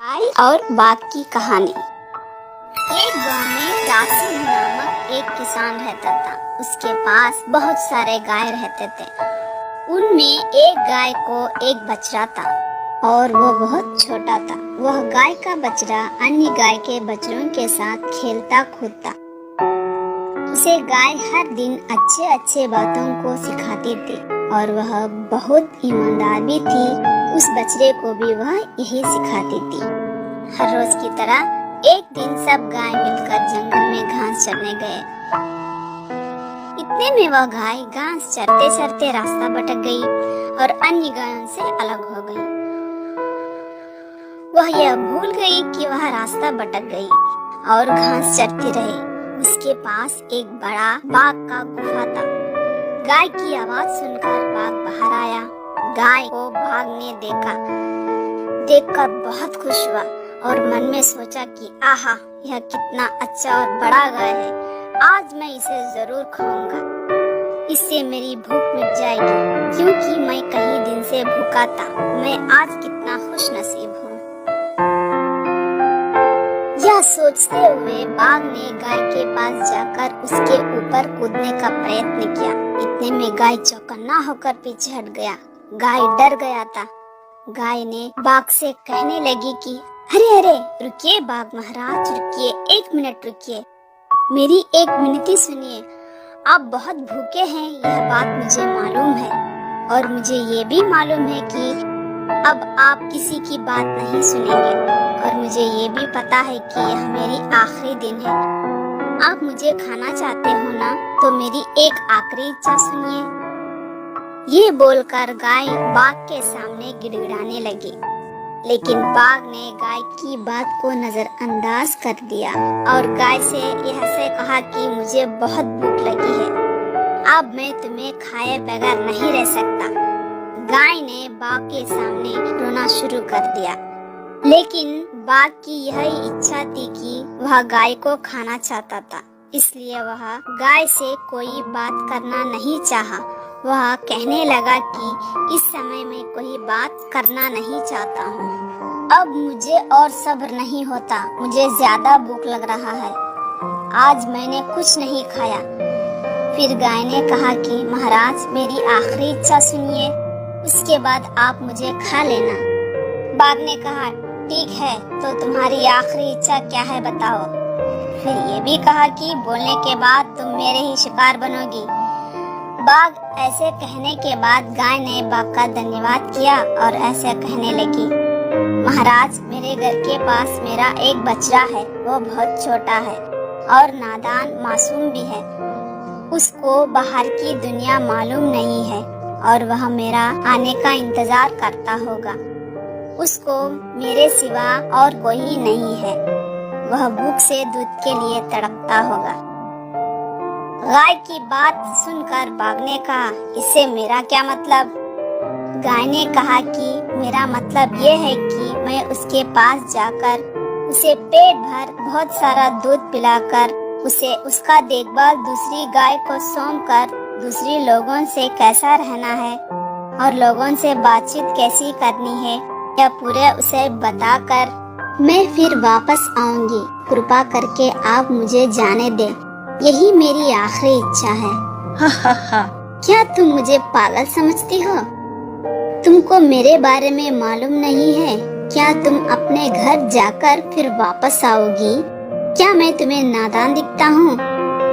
गाय और बाघ की कहानी। एक गांव में रासिन नामक एक किसान रहता था। उसके पास बहुत सारे गाय रहते थे। उनमें एक गाय को एक बछड़ा था और वो बहुत छोटा था। वह गाय का बछड़ा अन्य गाय के बछड़ों के साथ खेलता कूदता। उसे गाय हर दिन अच्छे अच्छे बातों को सिखाती थी और वह बहुत ईमानदार भी थी। उस बछड़े को भी वह यही सिखाती थी। हर रोज की तरह एक दिन सब गाय मिलकर जंगल में घास चरने गए। इतने में वह गाय घास चरते चरते रास्ता भटक गई और अन्य गायों से अलग हो गई। वह यह भूल गई कि वह रास्ता भटक गई और घास चरती रही। उसके पास एक बड़ा बाघ का गुफा था। गाय की आवाज सुनकर बाघ बाहर आया। गाय को बाघ ने देखकर बहुत खुश हुआ और मन में सोचा कि आहा, यह कितना अच्छा और बड़ा गाय है। आज मैं इसे जरूर खाऊंगा। इससे मेरी भूख मिट जाएगी, क्योंकि मैं कई दिन से भूखा था। मैं आज कितना खुश नसीब हूँ। यह सोचते हुए बाघ ने गाय के पास जाकर उसके ऊपर कूदने का प्रयत्न किया। इतने में गाय चौकन्ना होकर पीछे हट गया। गाय डर गया था। गाय ने बाघ से कहने लगी कि अरे अरे रुकिए बाघ महाराज, रुकिए, एक मिनट रुकिए, मेरी एक विनती सुनिए। आप बहुत भूखे हैं, यह बात मुझे मालूम है और मुझे ये भी मालूम है कि अब आप किसी की बात नहीं सुनेंगे और मुझे ये भी पता है कि यह मेरी आखिरी दिन है। आप मुझे खाना चाहते हो ना, तो मेरी एक आखिरी इच्छा सुनिए। ये बोलकर गाय बाघ के सामने गिड़गिड़ाने लगी, लेकिन बाघ ने गाय की बात को नजरअंदाज कर दिया और गाय से यह कहा कि मुझे बहुत भूख लगी है, अब मैं तुम्हें खाए बगैर नहीं रह सकता। गाय ने बाघ के सामने रोना शुरू कर दिया, लेकिन बाघ की यह इच्छा थी कि वह गाय को खाना चाहता था, इसलिए वह गाय से कोई बात करना नहीं चाहा। वह कहने लगा कि इस समय मैं कोई बात करना नहीं चाहता हूँ। अब मुझे और सब्र नहीं होता, मुझे ज्यादा भूख लग रहा है। आज मैंने कुछ नहीं खाया। फिर गाय ने कहा कि महाराज, मेरी आखिरी इच्छा सुनिए, उसके बाद आप मुझे खा लेना। बाघ ने कहा ठीक है, तो तुम्हारी आखिरी इच्छा क्या है बताओ। फिर ये भी कहा कि बोलने के बाद तुम मेरे ही शिकार बनोगी। बाघ ऐसे कहने के बाद गाय ने बाघ का धन्यवाद किया और ऐसे कहने लगी, महाराज, मेरे घर के पास मेरा एक बछड़ा है। वो बहुत छोटा है और नादान मासूम भी है। उसको बाहर की दुनिया मालूम नहीं है और वह मेरा आने का इंतजार करता होगा। उसको मेरे सिवा और कोई नहीं है। वह भूख से दूध के लिए तड़पता होगा। गाय की बात सुनकर बाघ ने कहा, इससे मेरा क्या मतलब। गाय ने कहा कि मेरा मतलब ये है कि मैं उसके पास जाकर उसे पेट भर बहुत सारा दूध पिलाकर उसे उसका देखभाल दूसरी गाय को सौंपकर दूसरी लोगों से कैसा रहना है और लोगों से बातचीत कैसी करनी है, यह पूरे उसे बताकर मैं फिर वापस आऊंगी। कृपा करके आप मुझे जाने दें, यही मेरी आखिरी इच्छा है। हा हा हा, क्या तुम मुझे पागल समझती हो? तुमको मेरे बारे में मालूम नहीं है? क्या तुम अपने घर जाकर फिर वापस आओगी? क्या मैं तुम्हें नादान दिखता हूँ?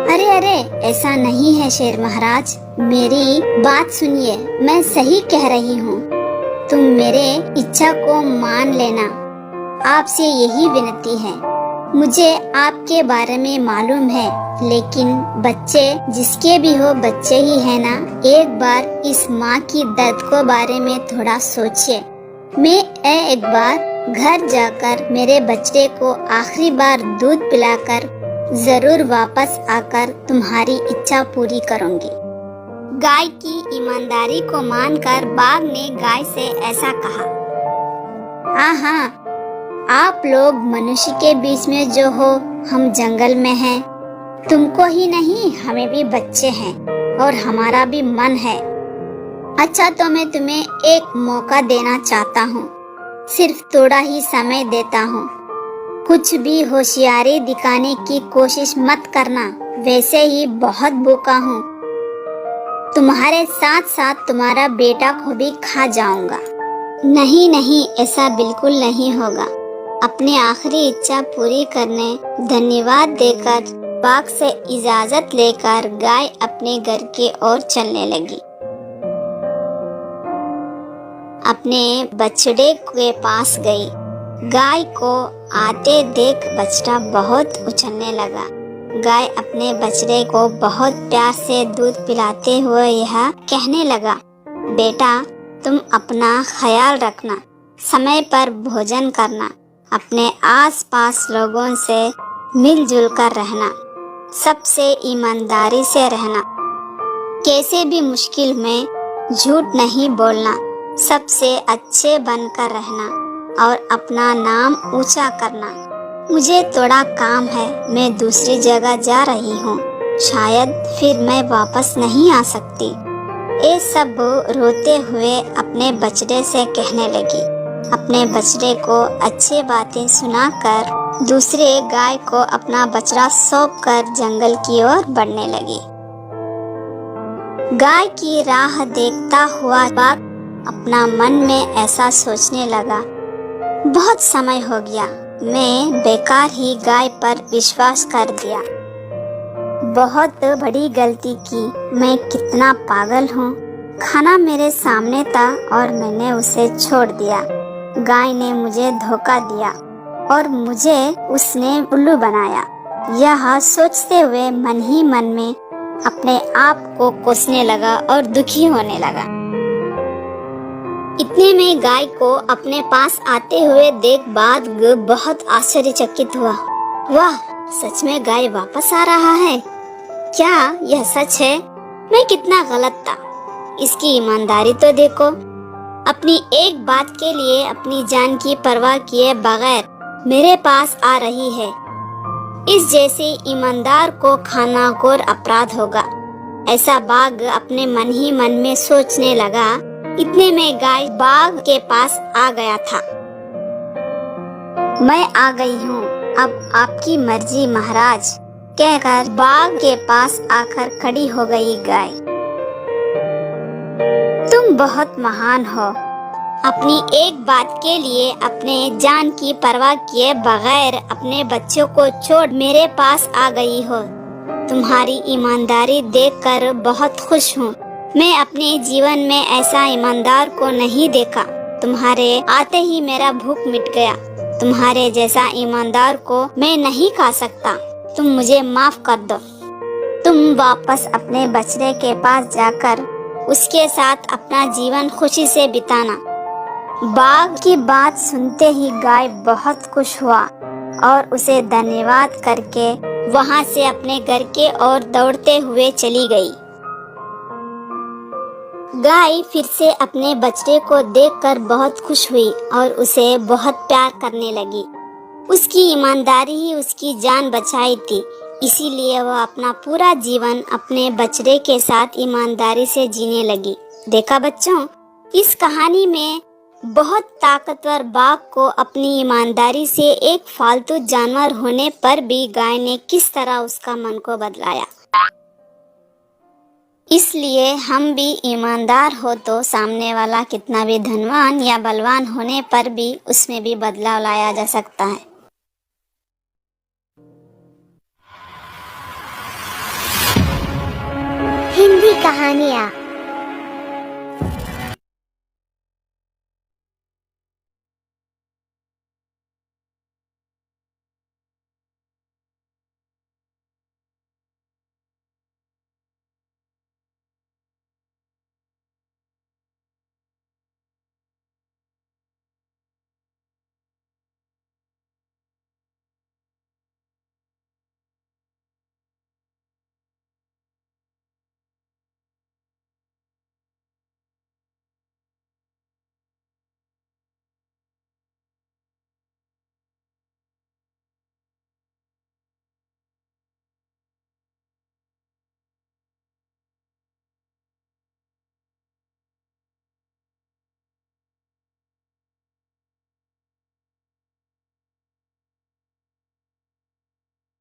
अरे अरे, ऐसा नहीं है शेर महाराज, मेरी बात सुनिए, मैं सही कह रही हूँ। तुम मेरे इच्छा को मान लेना, आपसे यही विनती है। मुझे आपके बारे में मालूम है, लेकिन बच्चे जिसके भी हो बच्चे ही है ना। एक बार इस माँ की दर्द को बारे में थोड़ा सोचिए। मैं एक बार घर जाकर मेरे बच्चे को आखिरी बार दूध पिलाकर जरूर वापस आकर तुम्हारी इच्छा पूरी करूँगी। गाय की ईमानदारी को मानकर बाघ ने गाय से ऐसा कहा, हाँ हाँ, आप लोग मनुष्य के बीच में जो हो, हम जंगल में हैं। तुमको ही नहीं, हमें भी बच्चे हैं और हमारा भी मन है। अच्छा, तो मैं तुम्हें एक मौका देना चाहता हूँ। सिर्फ थोड़ा ही समय देता हूँ। कुछ भी होशियारी दिखाने की कोशिश मत करना, वैसे ही बहुत भूखा हूँ। तुम्हारे साथ साथ तुम्हारा बेटा को भी खा जाऊंगा। नहीं नहीं, ऐसा बिल्कुल नहीं होगा। अपनी आखिरी इच्छा पूरी करने धन्यवाद देकर बाघ से इजाजत लेकर गाय अपने घर की ओर चलने लगी। अपने बछड़े के पास गई। गाय को आते देख बछड़ा बहुत उछलने लगा। गाय अपने बछड़े को बहुत प्यार से दूध पिलाते हुए यह कहने लगा, बेटा तुम अपना ख्याल रखना, समय पर भोजन करना, अपने आसपास लोगों से मिलजुल कर रहना, सबसे ईमानदारी से रहना, कैसे भी मुश्किल में झूठ नहीं बोलना, सबसे अच्छे बनकर रहना और अपना नाम ऊंचा करना। मुझे थोड़ा काम है, मैं दूसरी जगह जा रही हूँ, शायद फिर मैं वापस नहीं आ सकती। ये सब रोते हुए अपने बछड़े से कहने लगी। अपने बछड़े को अच्छी बातें सुनाकर दूसरे गाय को अपना बछड़ा सौंप कर जंगल की ओर बढ़ने लगी। गाय की राह देखता हुआ बाघ अपना मन में ऐसा सोचने लगा, बहुत समय हो गया, मैं बेकार ही गाय पर विश्वास कर दिया। बहुत बड़ी गलती की, मैं कितना पागल हूँ। खाना मेरे सामने था और मैंने उसे छोड़ दिया। गाय ने मुझे धोखा दिया और मुझे उसने उल्लू बनाया। यह सोचते हुए मन ही मन में अपने आप को कोसने लगा और दुखी होने लगा। इतने में गाय को अपने पास आते हुए देख बाघ बहुत आश्चर्यचकित हुआ। वाह, सच में गाय वापस आ रहा है। क्या यह सच है? मैं कितना गलत था। इसकी ईमानदारी तो देखो। अपनी एक बात के लिए अपनी जान की परवाह किए बगैर मेरे पास आ रही है। इस जैसे ईमानदार को खाना घोर अपराध होगा। ऐसा बाघ अपने मन ही मन में सोचने लगा। इतने में गाय बाघ के पास आ गया था। मैं आ गई हूँ, अब आपकी मर्जी महाराज, कहकर बाघ के पास आकर खड़ी हो गई गाय। तुम बहुत महान हो। अपनी एक बात के लिए अपने जान की परवाह किए बगैर अपने बच्चों को छोड़ मेरे पास आ गई हो। तुम्हारी ईमानदारी देखकर बहुत खुश हूँ। मैं अपने जीवन में ऐसा ईमानदार को नहीं देखा। तुम्हारे आते ही मेरा भूख मिट गया। तुम्हारे जैसा ईमानदार को मैं नहीं खा सकता। तुम मुझे माफ कर दो। तुम वापस अपने बछड़े के पास जाकर उसके साथ अपना जीवन खुशी से बिताना। बाघ की बात सुनते ही गाय बहुत खुश हुआ और उसे धन्यवाद करके वहाँ से अपने घर के ओर दौड़ते हुए चली गई। गाय फिर से अपने बछड़े को देखकर बहुत खुश हुई और उसे बहुत प्यार करने लगी। उसकी ईमानदारी ही उसकी जान बचाई थी, इसीलिए वह अपना पूरा जीवन अपने बछड़े के साथ ईमानदारी से जीने लगी। देखा बच्चों, इस कहानी में बहुत ताकतवर बाघ को अपनी ईमानदारी से एक फालतू जानवर होने पर भी गाय ने किस तरह उसका मन को बदलाया। इसलिए हम भी ईमानदार हो तो सामने वाला कितना भी धनवान या बलवान होने पर भी उसमें भी बदलाव लाया जा सकता है। हिंदी कहानियाँ।